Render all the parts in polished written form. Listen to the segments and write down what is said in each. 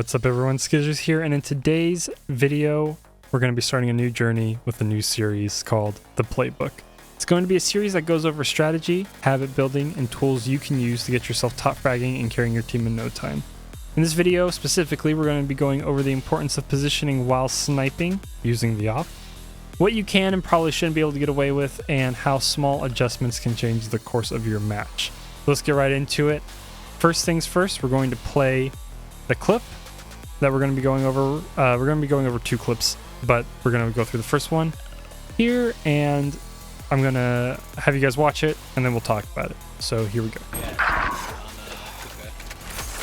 What's up everyone, Skizzers here, and in today's video we're going to be starting a new journey with a new series called the Playbook. It's going to be a series that goes over strategy, habit building, and tools you can use to get yourself top fragging and carrying your team in no time. In this video specifically, we're going to be going over the importance of positioning while sniping using the op, what you can and probably shouldn't be able to get away with, and how small adjustments can change the course of your match. Let's get right into it. First things first, we're going to play the clip that we're going to be going over. We're going to be going over two clips, but we're going to go through the first one here, and I'm going to have you guys watch it, and then we'll talk about it. So here we go.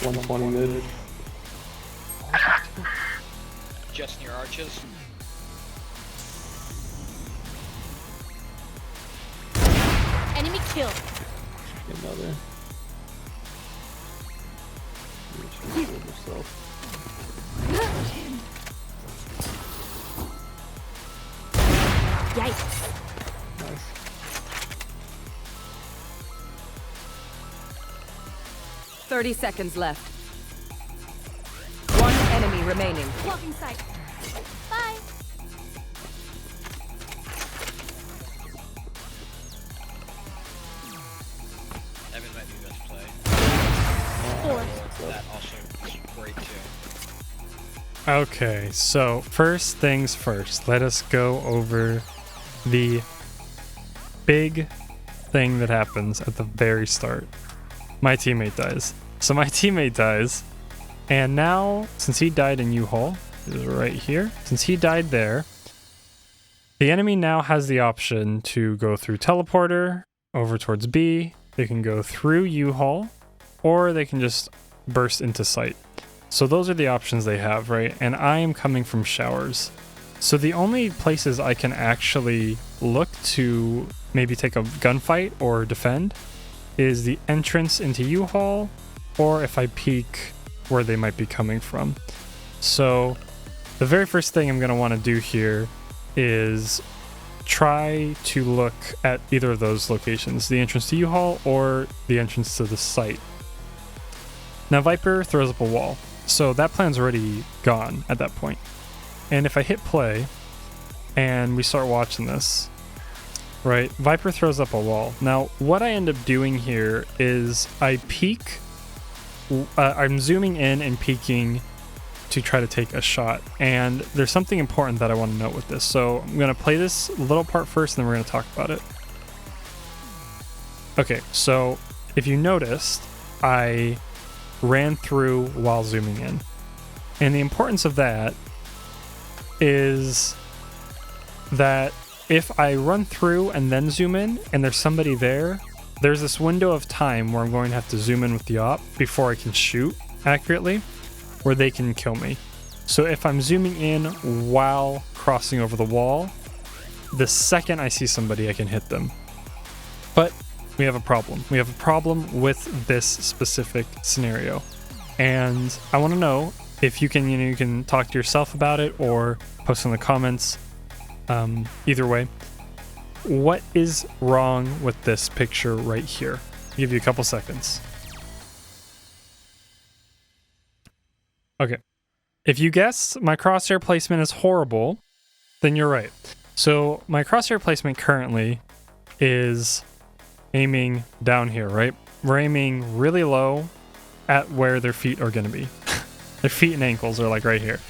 120 mid. Just near arches. Enemy kill. Another. Yourself. Yikes. Nice. Thirty seconds left. One enemy remaining. Blocking sight. Bye. Evan might be best play. Four. That also is great too. Okay, so first things first, let us go over the big thing that happens at the very start. My teammate dies. So my teammate dies, and now, since he died in U-Haul, is right here, since he died there, the enemy now has the option to go through teleporter over towards B, they can go through U-Haul, or they can just burst into sight. So those are the options they have, right? And I am coming from showers. So the only places I can actually look to maybe take a gunfight or defend is the entrance into U-Haul, or if I peek where they might be coming from. So the very first thing I'm going to want to do here is try to look at either of those locations, the entrance to U-Haul or the entrance to the site. Now Viper throws up a wall, so that plan's already gone at that point. And if I hit play and we start watching this, right, Viper throws up a wall. Now what I end up doing here is I peek, I'm zooming in and peeking to try to take a shot. And there's something important that I want to note with this. So I'm going to play this little part first and then we're going to talk about it. Okay, so if you noticed, I ran through while zooming in. And the importance of that is that if I run through and then zoom in and there's somebody there, there's this window of time where I'm going to have to zoom in with the op before I can shoot accurately, where they can kill me. So if I'm zooming in while crossing over the wall, the second I see somebody, I can hit them. But we have a problem. We have a problem with this specific scenario. And I want to know if you can, you can talk to yourself about it or post in the comments. Either way, what is wrong with this picture right here? I'll give you a couple seconds. Okay. If you guessed my crosshair placement is horrible, then you're right. So my crosshair placement currently is aiming down here, right? We're aiming really low at where their feet are going to be. Their feet and ankles are like right here.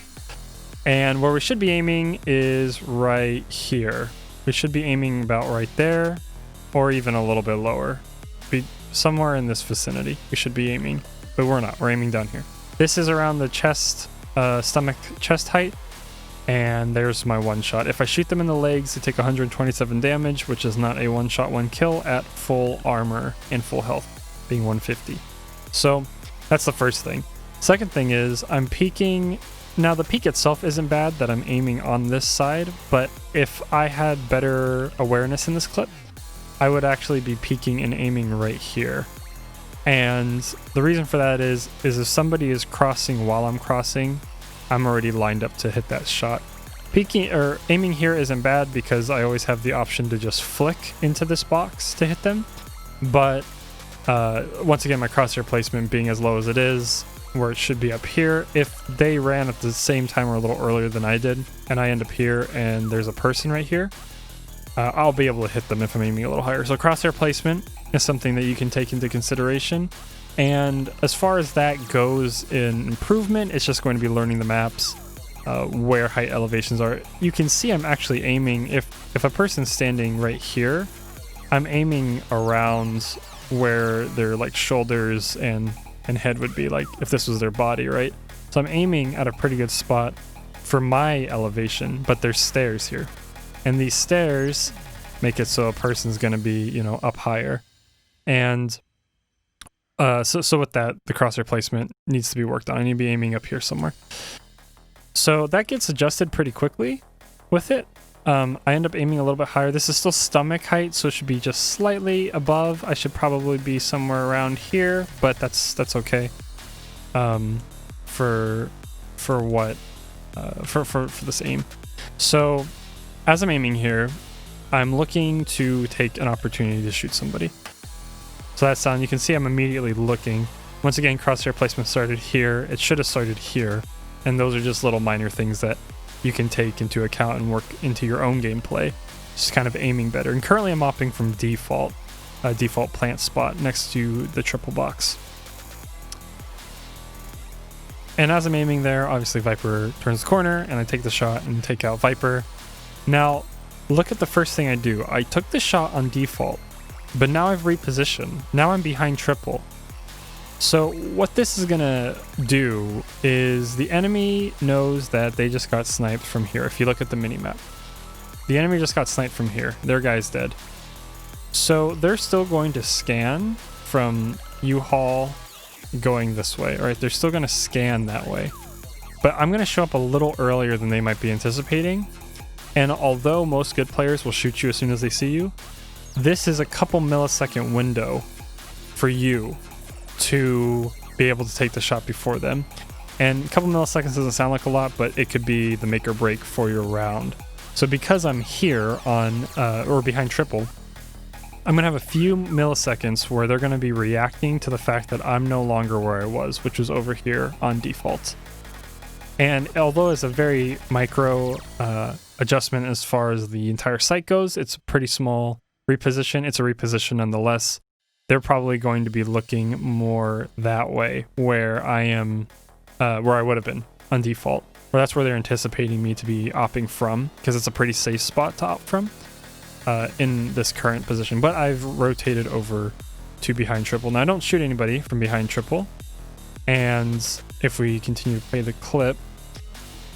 And where we should be aiming is right here. We should be aiming about right there, or even a little bit lower. Be somewhere in this vicinity we should be aiming, but we're not. We're aiming down here. This is around the chest, stomach chest height, and there's my one shot. If I shoot them in the legs, they take 127 damage, which is not a one shot, one kill at full armor and full health, being 150. So that's the first thing. Second thing is I'm peeking. Now the peek itself isn't bad that I'm aiming on this side, but if I had better awareness in this clip, I would actually be peeking and aiming right here. And the reason for that is if somebody is crossing while I'm crossing, I'm already lined up to hit that shot. Peeking or aiming here isn't bad because I always have the option to just flick into this box to hit them. But once again, my crosshair placement being as low as it is, where it should be up here. If they ran at the same time or a little earlier than I did, and I end up here and there's a person right here, I'll be able to hit them if I'm aiming a little higher. So crosshair placement is something that you can take into consideration. And as far as that goes in improvement, it's just going to be learning the maps, where height elevations are. You can see I'm actually aiming, if a person's standing right here, I'm aiming around where their like shoulders and head would be, like if this was their body, right? So I'm aiming at a pretty good spot for my elevation, but there's stairs here. And these stairs make it so a person's going to be, you know, up higher. And so with that, the crosshair placement needs to be worked on. I need to be aiming up here somewhere. So that gets adjusted pretty quickly with it. I end up aiming a little bit higher. This is still stomach height, so it should be just slightly above. I should probably be somewhere around here, but that's okay. For this aim. So as I'm aiming here, I'm looking to take an opportunity to shoot somebody. So that's on. You can see I'm immediately looking. Once again, crosshair placement started here. It should have started here. And those are just little minor things that you can take into account and work into your own gameplay. Just kind of aiming better. And currently I'm opting from default plant spot next to the triple box. And as I'm aiming there, obviously Viper turns the corner and I take the shot and take out Viper. Now, look at the first thing I do. I took the shot on default, but now I've repositioned. Now I'm behind triple. So what this is gonna do is the enemy knows that they just got sniped from here. If you look at the minimap, the enemy just got sniped from here. Their guy's dead. So they're still going to scan from U-Haul going this way. All right, they're still gonna scan that way. But I'm gonna show up a little earlier than they might be anticipating. And although most good players will shoot you as soon as they see you, this is a couple millisecond window for you to be able to take the shot before them. And a couple milliseconds doesn't sound like a lot, but it could be the make or break for your round. So because I'm here on, or behind triple, I'm gonna have a few milliseconds where they're gonna be reacting to the fact that I'm no longer where I was, which was over here on default. And although it's a very micro adjustment as far as the entire site goes, it's a pretty small reposition. It's a reposition nonetheless. They're probably going to be looking more that way, where I am, where I would have been on default. Or that's where they're anticipating me to be opping from, because it's a pretty safe spot to opt from in this current position. But I've rotated over to behind triple. Now I don't shoot anybody from behind triple. And if we continue to play the clip,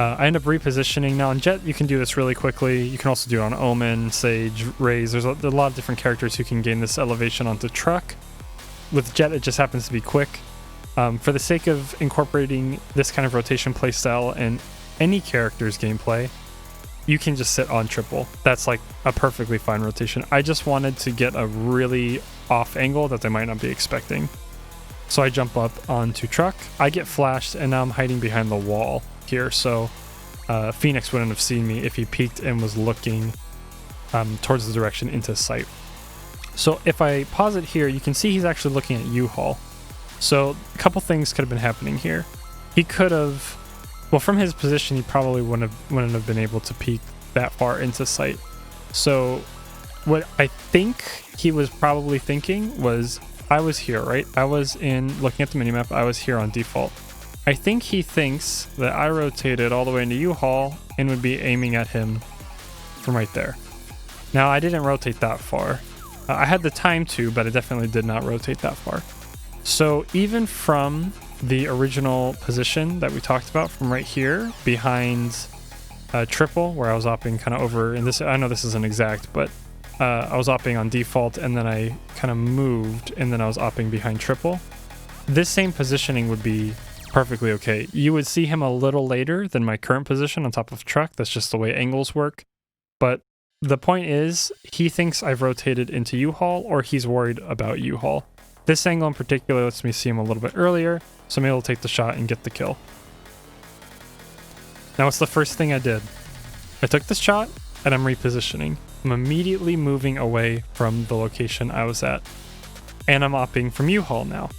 I end up repositioning. Now on Jet, you can do this really quickly. You can also do it on Omen, Sage, Raze. There's a lot of different characters who can gain this elevation onto Truck. With Jet, it just happens to be quick. For the sake of incorporating this kind of rotation playstyle in any character's gameplay, you can just sit on triple. That's like a perfectly fine rotation. I just wanted to get a really off angle that they might not be expecting. So I jump up onto Truck. I get flashed, and now I'm hiding behind the wall here. So Phoenix wouldn't have seen me if he peeked and was looking towards the direction into sight. So if I pause it here, you can see he's actually looking at U-Haul. So a couple things could have been happening here. He could have, well, from his position, he probably wouldn't have been able to peek that far into sight. So what I think he was probably thinking was, I was here, right? I was looking at the minimap, I was here on default. I think he thinks that I rotated all the way into U-Haul and would be aiming at him from right there. Now, I didn't rotate that far. I had the time to, but I definitely did not rotate that far. So even from the original position that we talked about from right here behind triple, where I was opping kind of over, and this, I know this isn't exact, but I was opping on default, and then I kind of moved, and then I was opping behind triple. This same positioning would be perfectly okay. You would see him a little later than my current position on top of Truck. That's just the way angles work. But the point is, he thinks I've rotated into U-Haul, or he's worried about U-Haul. This angle in particular lets me see him a little bit earlier, so I'm able to take the shot and get the kill. Now, what's the first thing I did? I took this shot, and I'm repositioning. I'm immediately moving away from the location I was at. And I'm opping from U-Haul now.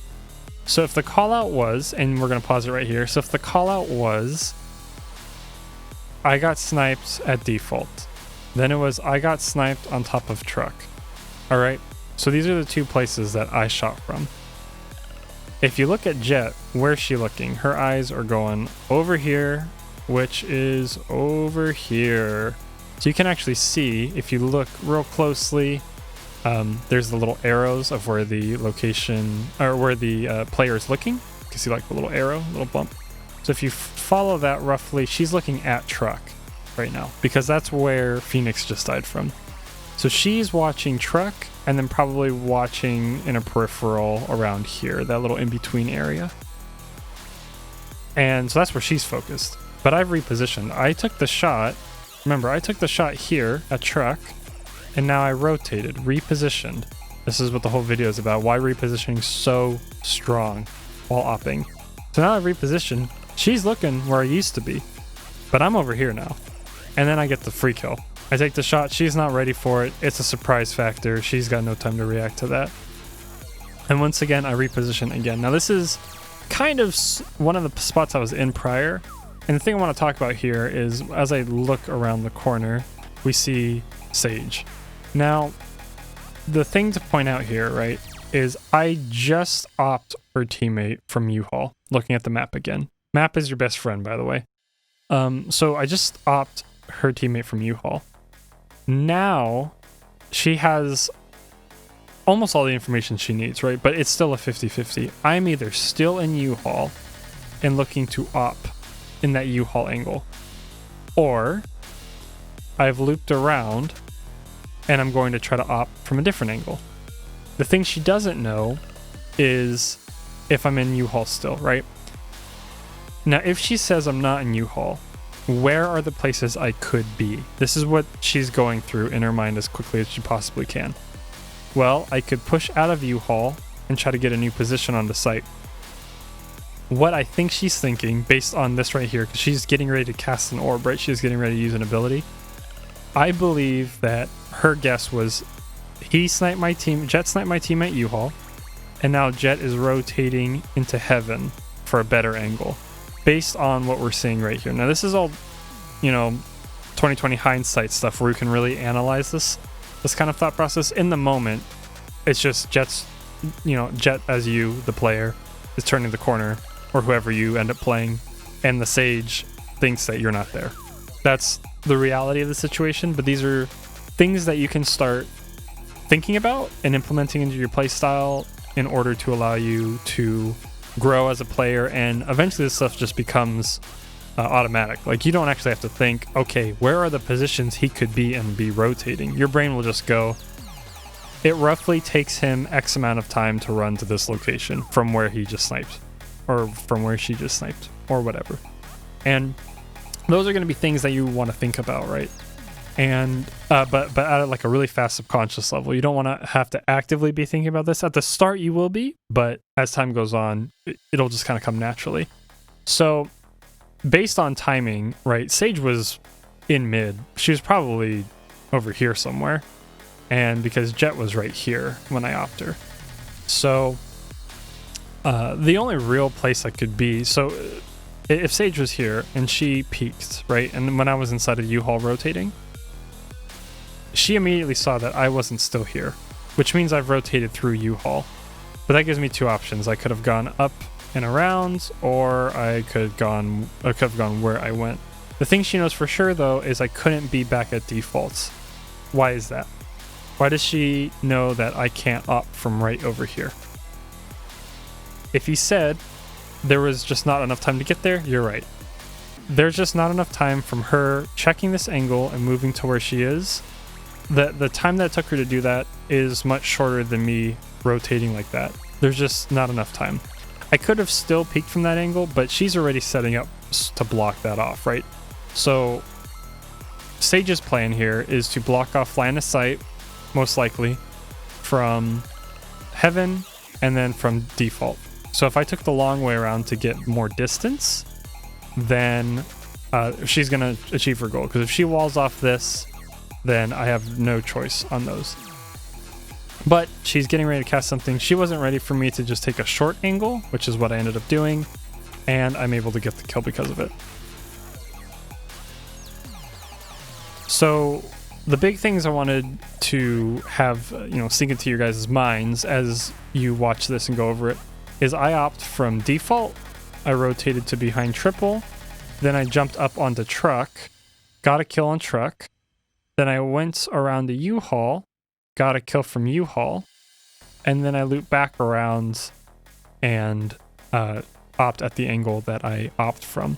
So if the call out was, and we're going to pause it right here. So if the call out was, I got sniped at default. Then it was, I got sniped on top of truck. All right. So these are the two places that I shot from. If you look at Jet, where's she looking? Her eyes are going over here, which is over here. So you can actually see, if you look real closely, there's the little arrows of where the location, or where the player is looking. You can see like the little arrow, little bump. So if you follow that roughly, she's looking at truck right now, because that's where Phoenix just died from. So she's watching truck, and then probably watching in a peripheral around here, that little in-between area. And so that's where she's focused. But I've repositioned. I took the shot. Remember, I took the shot here at truck, and now I rotated, repositioned. This is what the whole video is about. Why repositioning so strong while opping. So now I've repositioned. She's looking where I used to be, but I'm over here now. And then I get the free kill. I take the shot. She's not ready for it. It's a surprise factor. She's got no time to react to that. And once again, I reposition again. Now this is kind of one of the spots I was in prior. And the thing I want to talk about here is, as I look around the corner, we see Sage. Now, the thing to point out here, right, is I just opt her teammate from U-Haul. Looking at the map again. Map is your best friend, by the way. So I just opt her teammate from U-Haul. Now, she has almost all the information she needs, right? But it's still a 50-50. I'm either still in U-Haul and looking to op in that U-Haul angle, or I've looped around and I'm going to try to op from a different angle. The thing she doesn't know is if I'm in U-Haul still, right? Now, if she says I'm not in U-Haul, where are the places I could be? This is what she's going through in her mind as quickly as she possibly can. Well, I could push out of U-Haul and try to get a new position on the site. What I think she's thinking, based on this right here, because she's getting ready to cast an orb, right? She's getting ready to use an ability. I believe that her guess was, Jet sniped my team at U-Haul, and now Jet is rotating into heaven for a better angle, based on what we're seeing right here. Now this is all, 2020 hindsight stuff where we can really analyze this kind of thought process. In the moment, it's just Jet as you, the player, is turning the corner, or whoever you end up playing, and the Sage thinks that you're not there. That's the reality of the situation, but these are things that you can start thinking about and implementing into your playstyle in order to allow you to grow as a player, and eventually this stuff just becomes automatic. Like, you don't actually have to think, okay, where are the positions he could be and be rotating? Your brain will just go, it roughly takes him X amount of time to run to this location from where he just sniped, or from where she just sniped, or whatever. And those are going to be things that you want to think about, right? And but at like a really fast subconscious level. You don't want to have to actively be thinking about this. At the start you will be, but as time goes on, it'll just kind of come naturally. So based on timing, right, Sage was in mid. She was probably over here somewhere, and because Jet was right here when I opted her. So the only real place I could be, so if Sage was here and she peeked, right, and when I was inside of U-Haul rotating, she immediately saw that I wasn't still here, which means I've rotated through U-Haul. But that gives me two options. I could have gone up and around, or I could have gone where I went. The thing she knows for sure, though, is I couldn't be back at defaults. Why is that? Why does she know that I can't opt from right over here? If he said there was just not enough time to get there, you're right. There's just not enough time from her checking this angle and moving to where she is. The time that it took her to do that is much shorter than me rotating like that. There's just not enough time. I could have still peeked from that angle, but she's already setting up to block that off, right? So Sage's plan here is to block off line of sight, most likely, from heaven and then from default. So if I took the long way around to get more distance, then she's going to achieve her goal. Because if she walls off this, then I have no choice on those. But she's getting ready to cast something. She wasn't ready for me to just take a short angle, which is what I ended up doing. And I'm able to get the kill because of it. So the big things I wanted to have, sink into your guys' minds as you watch this and go over it is I opt from default. I rotated to behind triple. Then I jumped up onto truck, got a kill on truck. Then I went around the U-Haul, got a kill from U-Haul, and then I loop back around and opt at the angle that I opt from.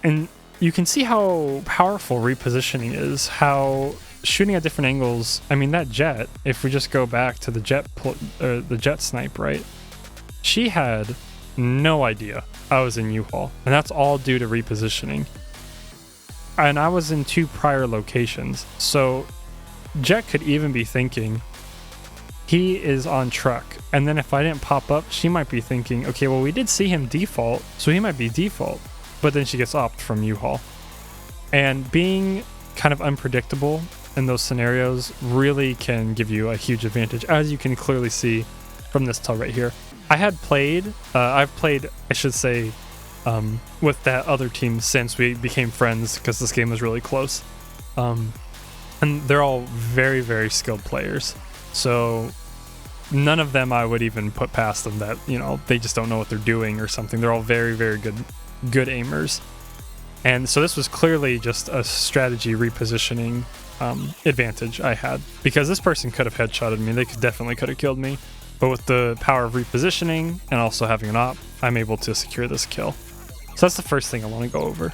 And you can see how powerful repositioning is, how shooting at different angles. I mean, that jet, if we just go back to the jet snipe, right? She had no idea I was in U-Haul, and that's all due to repositioning. And I was in 2 prior locations, so Jet could even be thinking he is on truck, and then if I didn't pop up, she might be thinking, okay, well, we did see him default, so he might be default, but then she gets opt from U-Haul. And being kind of unpredictable in those scenarios really can give you a huge advantage, as you can clearly see from this tell right here. I've played, I should say, with that other team since we became friends, because this game was really close. And they're all very, very skilled players. So none of them I would even put past them that, they just don't know what they're doing or something. They're all very, very good aimers. And so this was clearly just a strategy repositioning advantage I had, because this person could have headshotted me. They definitely could have killed me. But with the power of repositioning and also having an op, I'm able to secure this kill. So that's the first thing I want to go over.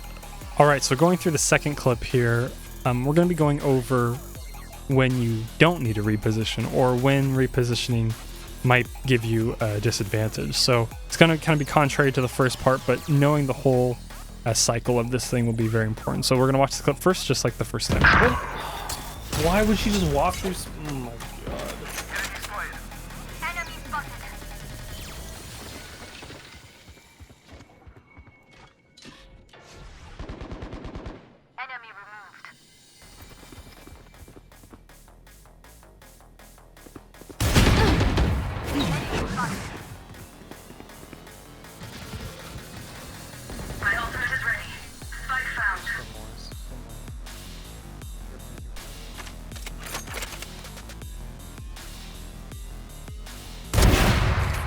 All right, so going through the second clip here, we're going to be going over when you don't need to reposition, or when repositioning might give you a disadvantage. So it's going to kind of be contrary to the first part, but knowing the whole cycle of this thing will be very important. So we're going to watch the clip first, just like the first time. Why would she just walk through? Oh my god.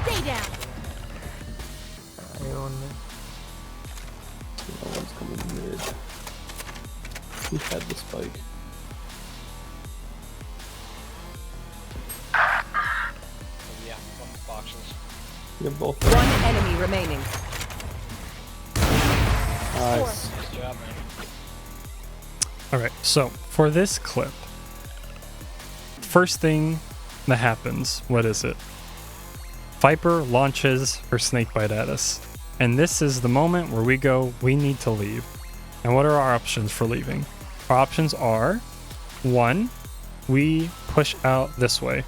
Stay down. No one's coming mid. He had the spike. Yeah, one boxes. You have both. One enemy remaining. Nice. Nice job, man. All right, so for this clip, first thing that happens, what is it? Viper launches her snakebite at us. And this is the moment where we go, we need to leave. And what are our options for leaving? Our options are, 1, we push out this way.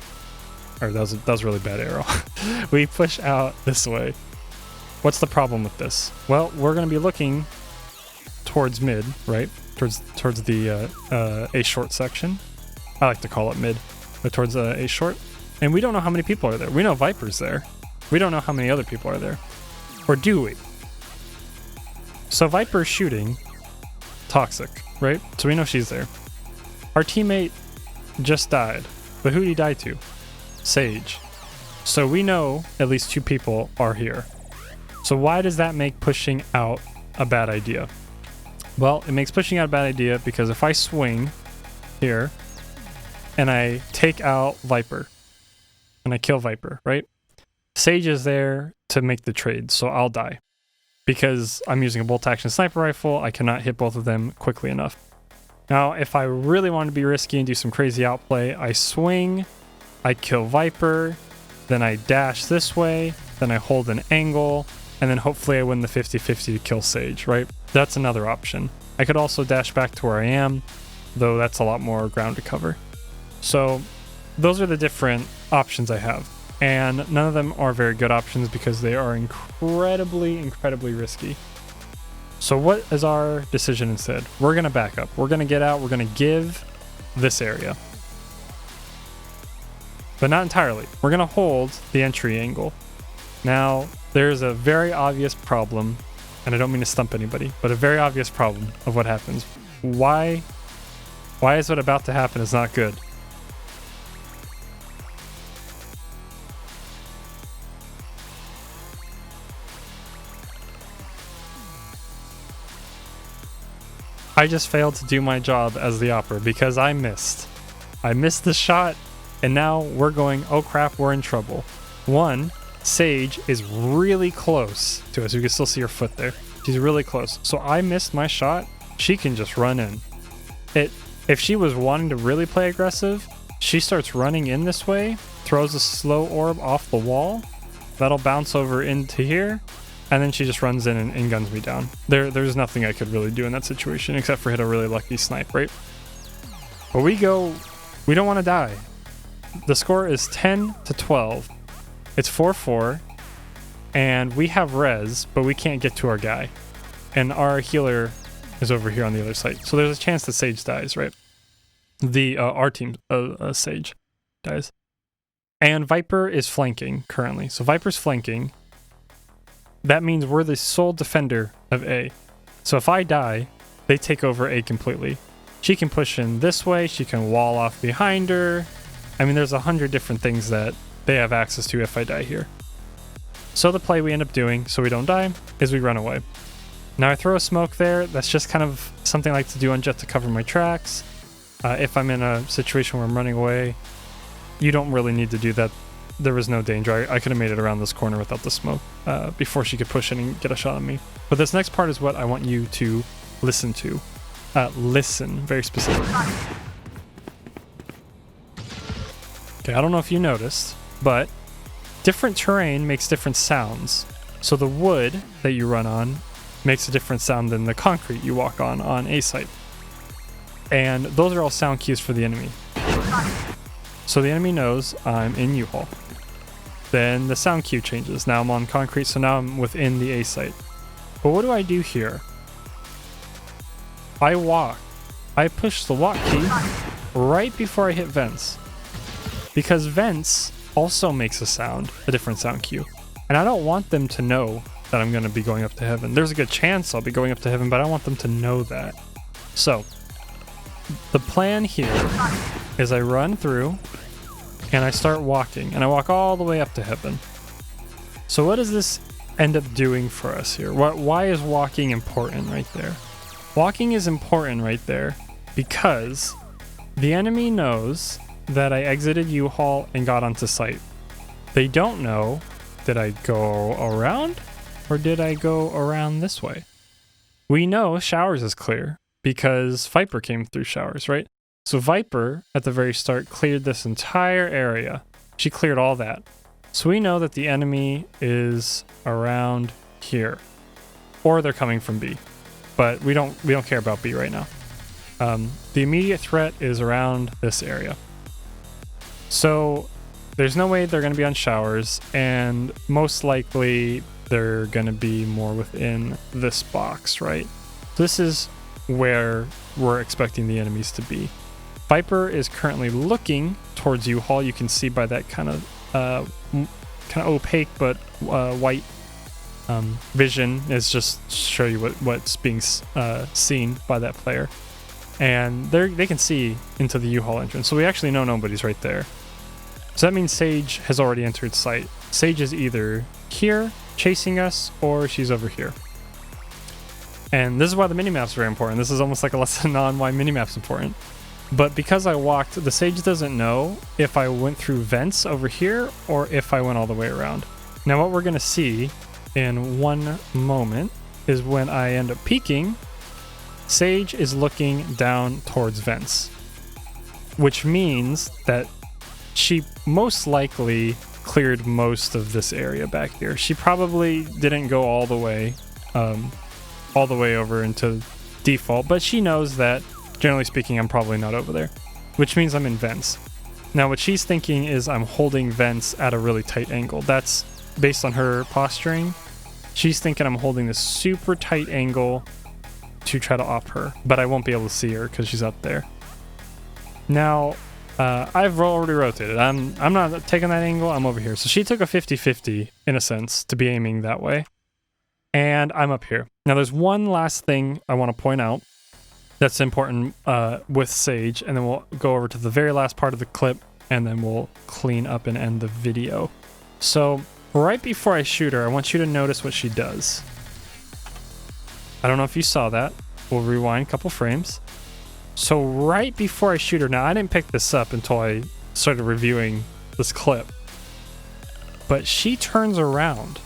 Or that was a really bad arrow. We push out this way. What's the problem with this? Well, we're going to be looking towards mid, right? Towards the A short section. I like to call it mid, but towards A short. And we don't know how many people are there. We know Viper's there. We don't know how many other people are there. Or do we? So Viper's shooting Toxic, right? So we know she's there. Our teammate just died. But who did he die to? Sage. So we know at least 2 people are here. So why does that make pushing out a bad idea? Well, it makes pushing out a bad idea because if I swing here and I take out Viper and I kill Viper, right? Sage is there to make the trade, so I'll die. Because I'm using a bolt action sniper rifle, I cannot hit both of them quickly enough. Now, if I really want to be risky and do some crazy outplay, I swing, I kill Viper, then I dash this way, then I hold an angle, and then hopefully I win the 50-50 to kill Sage, right? That's another option. I could also dash back to where I am, though that's a lot more ground to cover. So those are the different options I have. And none of them are very good options because they are incredibly risky. So what is our decision instead? We're going to back up. We're going to get out. We're going to give this area. but not entirely. We're gonna hold the entry angle. Now, there's a very obvious problem, and I don't mean to stump anybody, but a very obvious problem of what happens. Why is what about to happen is not good? I just failed to do my job as the opera because I missed. I missed the shot, and now we're going, oh crap, we're in trouble. One, Sage is really close to us. You can still see her foot there. She's really close. So I missed my shot. She can just run in. If she was wanting to really play aggressive, she starts running in this way, throws a slow orb off the wall. That'll bounce over into here, and then she just runs in and guns me down. There's nothing I could really do in that situation except for hit a really lucky snipe, right? But we don't want to die. The score is 10-12. It's 4-4, and we have res, but we can't get to our guy. And our healer is over here on the other side. So there's a chance that Sage dies, right? Our team, Sage dies. And Viper is flanking currently. So Viper's flanking. That means we're the sole defender of A. So if I die, they take over A completely. She can push in this way. She can wall off behind her. I mean, there's 100 different things that they have access to if I die here. So the play we end up doing, so we don't die, is we run away. Now I throw a smoke there. That's just kind of something I like to do on Jet to cover my tracks. If I'm in a situation where I'm running away, you don't really need to do that. There was no danger. I could have made it around this corner without the smoke before she could push in and get a shot on me. But this next part is what I want you to listen to. Listen very specifically. Okay, I don't know if you noticed, but different terrain makes different sounds. So the wood that you run on makes a different sound than the concrete you walk on A site. And those are all sound cues for the enemy. So the enemy knows I'm in U-Haul. Then the sound cue changes. Now I'm on concrete, so now I'm within the A site. But what do I do here? I walk. I push the walk key right before I hit vents. Because vents also makes a different sound cue. And I don't want them to know that I'm going to be going up to heaven. There's a good chance I'll be going up to heaven, but I want them to know that. So, the plan here is I run through and I start walking, and I walk all the way up to heaven. So what does this end up doing for us here? Why is walking important right there? Walking is important right there because the enemy knows that I exited U-Haul and got onto site. They don't know, did I go around or did I go around this way? We know showers is clear because Viper came through showers, right? So Viper, at the very start, cleared this entire area. She cleared all that. So we know that the enemy is around here. Or they're coming from B. But we don't care about B right now. The immediate threat is around this area. So there's no way they're going to be on showers, and most likely they're going to be more within this box, right? This is where we're expecting the enemies to be. Viper is currently looking towards U-Haul. You can see by that kind of opaque but white vision is just to show you what's being seen by that player. And they can see into the U-Haul entrance. So we actually know nobody's right there. So that means Sage has already entered site. Sage is either here chasing us or she's over here. And this is why the minimap's very important. This is almost like a lesson on why minimap's important. But because I walked, the Sage doesn't know if I went through vents over here or if I went all the way around. Now what we're going to see in one moment is when I end up peeking, Sage is looking down towards vents, which means that she most likely cleared most of this area back here. She probably didn't go all the way over into default, but she knows that generally speaking, I'm probably not over there, which means I'm in vents. Now, what she's thinking is I'm holding vents at a really tight angle. That's based on her posturing. She's thinking I'm holding this super tight angle to try to op her, but I won't be able to see her because she's up there. Now, I've already rotated. I'm not taking that angle. I'm over here. So she took a 50-50 in a sense to be aiming that way. And I'm up here. Now there's one last thing I want to point out that's important with Sage, and then we'll go over to the very last part of the clip, and then we'll clean up and end the video. So right before I shoot her, I want you to notice what she does. I don't know if you saw that. We'll rewind a couple frames. So right before I shoot her, now I didn't pick this up until I started reviewing this clip, but she turns around.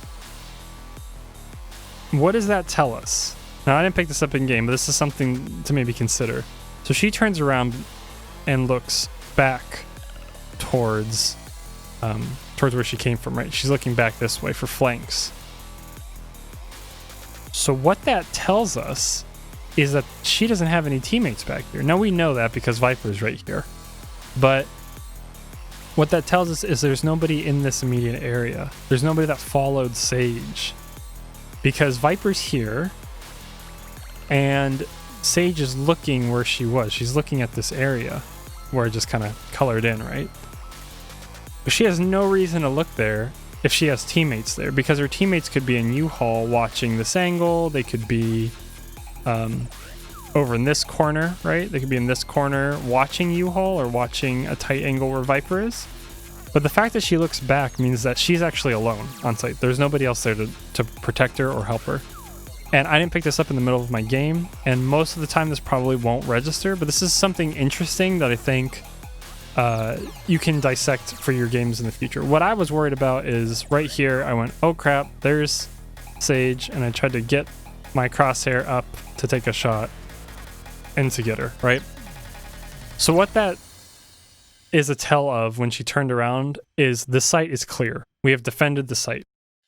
What does that tell us? Now I didn't pick this up in game, but this is something to maybe consider. So she turns around and looks back towards where she came from, right? She's looking back this way for flanks. So what that tells us is that she doesn't have any teammates back here. Now we know that because Viper's right here. But what that tells us is there's nobody in this immediate area. There's nobody that followed Sage. Because Viper's here, and Sage is looking where she was. She's looking at this area where I just kind of colored in, right? But she has no reason to look there if she has teammates there, because her teammates could be in U-Haul watching this angle. They could be over in this corner, right? They could be in this corner watching U-Haul or watching a tight angle where Viper is. But the fact that she looks back means that she's actually alone on site. There's nobody else there to protect her or help her. And I didn't pick this up in the middle of my game, and most of the time this probably won't register, but this is something interesting that I think you can dissect for your games in the future. What I was worried about is right here, I went, oh crap, there's Sage, and I tried to get my crosshair up to take a shot and to get her, right? So what that is a tell of when she turned around is the site is clear. We have defended the site.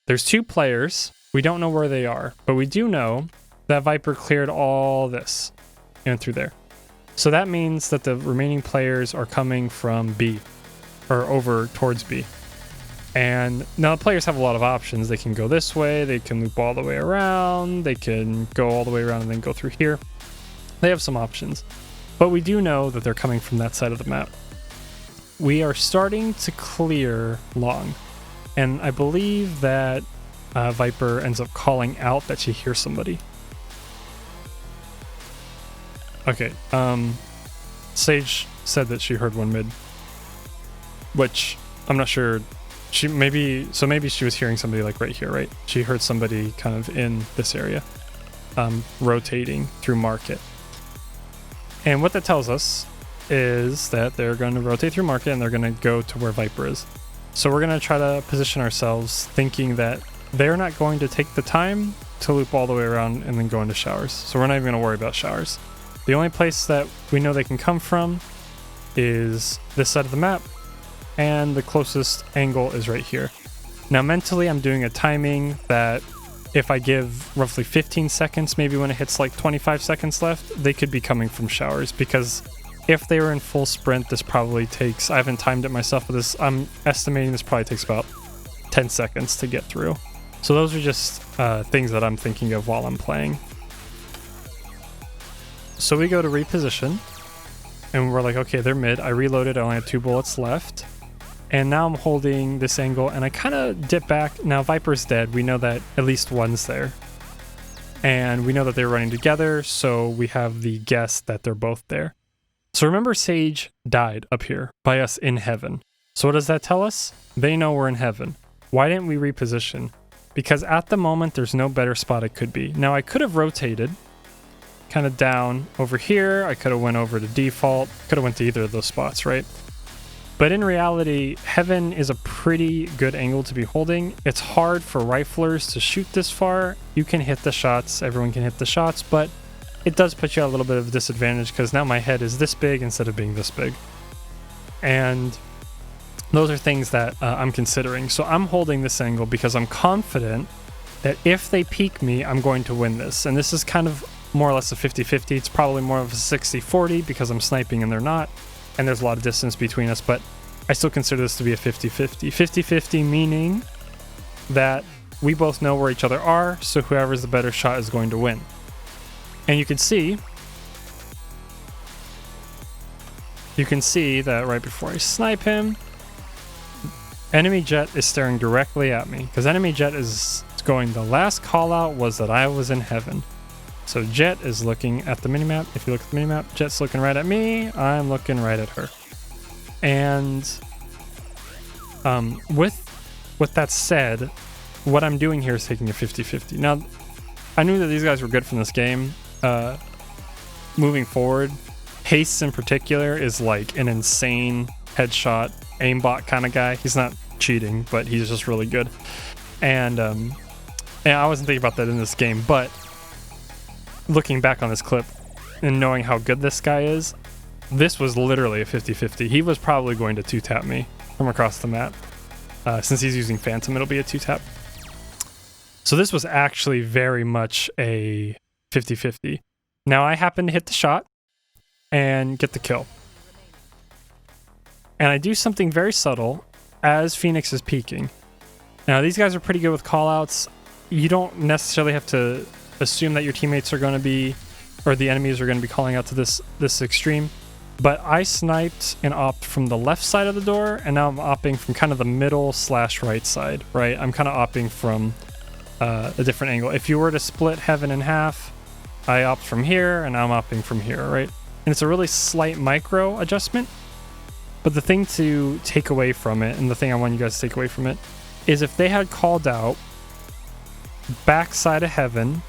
There's two players. We don't know where they are, but we do know that Viper cleared all this and through there. So that means that the remaining players are coming from B or over towards B. And now the players have a lot of options. They can go this way, they can loop all the way around, they can go all the way around and then go through here. They have some options, but we do know that they're coming from that side of the map. We are starting to clear long, and I believe that Viper ends up calling out that she hears somebody. Okay, Sage said that she heard one mid, which I'm not sure. Maybe she was hearing somebody like right here, right? She heard somebody kind of in this area, rotating through market. And what that tells us is that they're going to rotate through market and they're going to go to where Viper is. So we're going to try to position ourselves thinking that they're not going to take the time to loop all the way around and then go into showers. So we're not even going to worry about showers. The only place that we know they can come from is this side of the map, and the closest angle is right here. Now mentally I'm doing a timing that if I give roughly 15 seconds, maybe when it hits like 25 seconds left, they could be coming from showers, because if they were in full sprint, this probably takes, I haven't timed it myself, but I'm estimating this probably takes about 10 seconds to get through. So those are just things that I'm thinking of while I'm playing. So we go to reposition, and we're like, okay, they're mid. I reloaded, I only had 2 bullets left. And now I'm holding this angle, and I kind of dip back. Now Viper's dead. We know that at least one's there. And we know that they're running together, so we have the guess that they're both there. So remember, Sage died up here by us in heaven. So what does that tell us? They know we're in heaven. Why didn't we reposition? Because at the moment, there's no better spot it could be. Now I could have rotated kind of down over here. I could have went over to default, could have went to either of those spots, right? But in reality, heaven is a pretty good angle to be holding. It's hard for riflers to shoot this far. You can hit the shots, everyone can hit the shots, but it does put you at a little bit of a disadvantage because now my head is this big instead of being this big. And those are things that I'm considering. So I'm holding this angle because I'm confident that if they peek me, I'm going to win this. And this is kind of more or less a 50-50. It's probably more of a 60-40 because I'm sniping and they're not. And there's a lot of distance between us, but I still consider this to be a 50-50. 50-50 meaning that we both know where each other are, so whoever's the better shot is going to win. And you can see you can see that right before I snipe him, enemy Jet is staring directly at me because enemy Jet is going, the last call out was that I was in heaven. So Jet is looking at the minimap. If you look at the minimap, Jet's looking right at me. I'm looking right at her. And with that said, what I'm doing here is taking a 50-50. Now, I knew that these guys were good from this game. Moving forward, Haste in particular is like an insane headshot aimbot kind of guy. He's not cheating, but he's just really good. And I wasn't thinking about that in this game, but looking back on this clip and knowing how good this guy is, this was literally a 50-50. He was probably going to 2-tap me from across the map. Since he's using Phantom, it'll be a 2-tap. So this was actually very much a 50-50. Now I happen to hit the shot and get the kill. And I do something very subtle as Phoenix is peeking. Now these guys are pretty good with callouts. You don't necessarily have to assume that your teammates are going to be, or the enemies are going to be calling out to this extreme. But I sniped and opt from the left side of the door, and now I'm opting from kind of the middle / right side, right? I'm kind of opting from a different angle. If you were to split heaven in half, I opt from here, and I'm opting from here, right? And it's a really slight micro adjustment. But the thing to take away from it, and the thing I want you guys to take away from it, is if they had called out backside of heaven,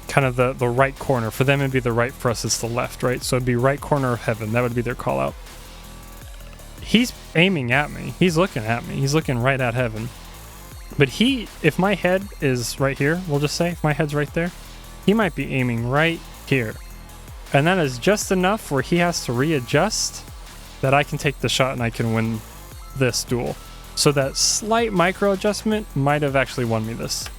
kind of the right corner. For them it'd be the right, for us it's the left, right? So it'd be right corner of heaven. That would be their call out. He's aiming at me. He's looking at me. He's looking right at heaven. But if my head is right here, we'll just say, if my head's right there, he might be aiming right here. And that is just enough where he has to readjust that I can take the shot and I can win this duel. So that slight micro adjustment might have actually won me this.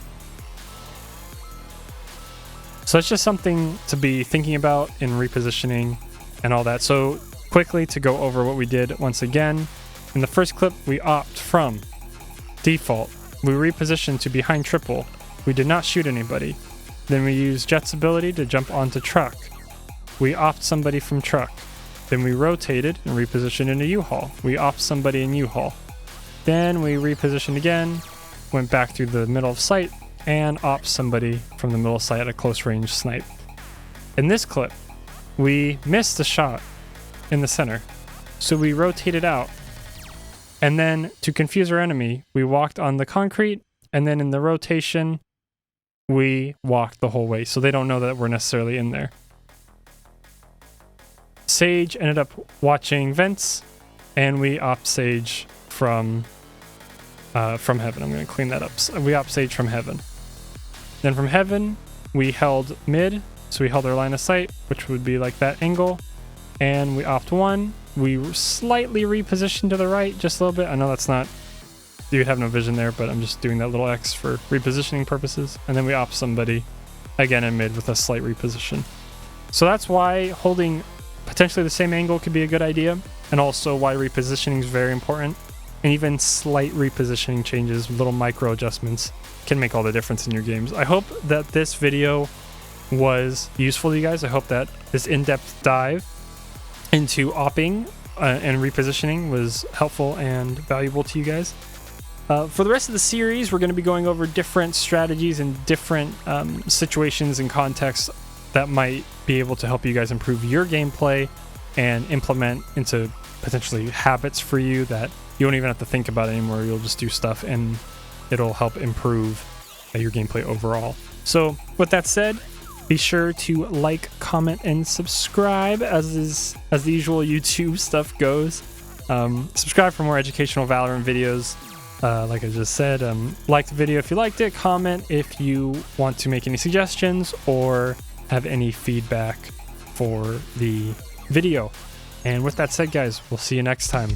So it's just something to be thinking about in repositioning and all that. So quickly to go over what we did once again. In the first clip, we opt from default. We repositioned to behind triple. We did not shoot anybody. Then we used Jet's ability to jump onto truck. We opt somebody from truck. Then we rotated and repositioned into U-Haul. We opt somebody in U-Haul. Then we repositioned again, went back through the middle of site, and opt somebody from the middle of site at a close range snipe. In this clip, we missed a shot in the center, so we rotated out. And then to confuse our enemy, we walked on the concrete, and then in the rotation, we walked the whole way, so they don't know that we're necessarily in there. Sage ended up watching vents, and we opt Sage from heaven. I'm going to clean that up. So we opt Sage from heaven. Then from heaven, we held mid, so we held our line of sight, which would be like that angle, and we opt one. We slightly repositioned to the right, just a little bit. I know that's not, you have no vision there, but I'm just doing that little X for repositioning purposes. And then we opt somebody again in mid with a slight reposition. So that's why holding potentially the same angle could be a good idea, and also why repositioning is very important. And even slight repositioning changes, little micro adjustments, can make all the difference in your games. I hope that this video was useful to you guys. I hope that this in-depth dive into opping and repositioning was helpful and valuable to you guys. For the rest of the series, we're going to be going over different strategies and different situations and contexts that might be able to help you guys improve your gameplay and implement into potentially habits for you that you don't even have to think about anymore. You'll just do stuff and it'll help improve your gameplay overall. So with that said, be sure to like, comment, and subscribe as the usual YouTube stuff goes. Subscribe for more educational Valorant videos. Like I just said, like the video if you liked it, comment if you want to make any suggestions or have any feedback for the video. And with that said, guys, we'll see you next time.